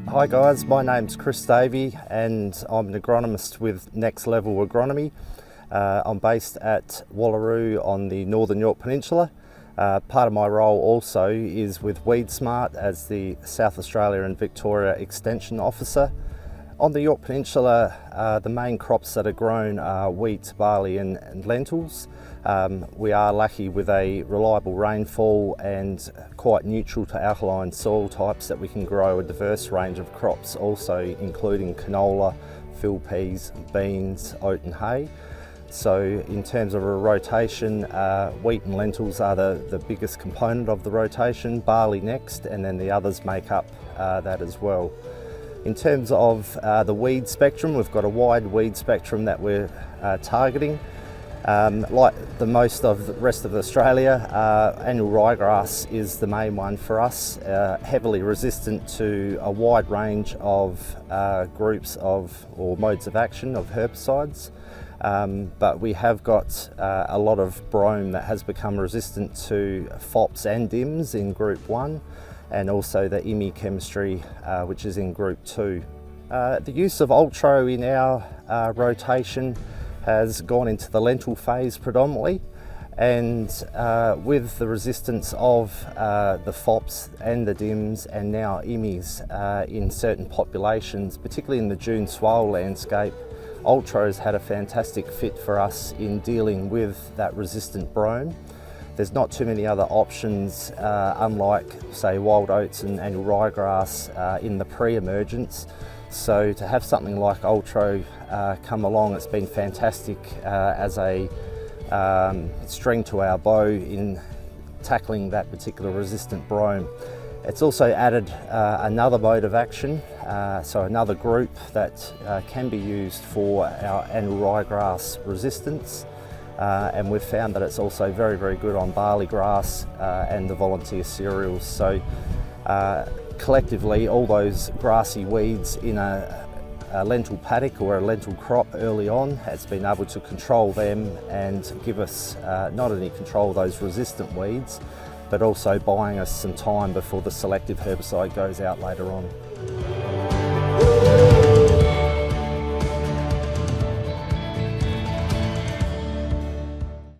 Hi guys, my name's Chris Davey and I'm an agronomist with Next Level Agronomy. I'm based at Wallaroo on the Northern Yorke Peninsula. Part of my role also is with Weed Smart as the South Australia and Victoria Extension Officer. On the Yorke Peninsula, the main crops that are grown are wheat, barley and lentils. We are lucky with a reliable rainfall and quite neutral to alkaline soil types that we can grow a diverse range of crops, also including canola, field peas, beans, oat and hay. So in terms of a rotation, wheat and lentils are the biggest component of the rotation, barley next, and then the others make up that as well. In terms of the weed spectrum, we've got a wide weed spectrum that we're targeting. Like the most of the rest of Australia, annual ryegrass is the main one for us, heavily resistant to a wide range of groups of or modes of action of herbicides. But we have got a lot of brome that has become resistant to fops and dims in group 1, and also the IMI chemistry, which is in group 2. The use of Ultro in our rotation has gone into the lentil phase predominantly, and with the resistance of the fops and the dims and now IMIs in certain populations, particularly in the dune swale landscape, Ultro's had a fantastic fit for us in dealing with that resistant brome. There's not too many other options, unlike say wild oats and annual ryegrass in the pre-emergence. So to have something like Ultro come along, it's been fantastic as a string to our bow in tackling that particular resistant brome. It's also added another mode of action, so another group that can be used for our annual ryegrass resistance, and we've found that it's also very, very good on barley grass and the volunteer cereals. So collectively, all those grassy weeds in a lentil paddock or a lentil crop early on has been able to control them and give us not only control those resistant weeds, but also buying us some time before the selective herbicide goes out later on.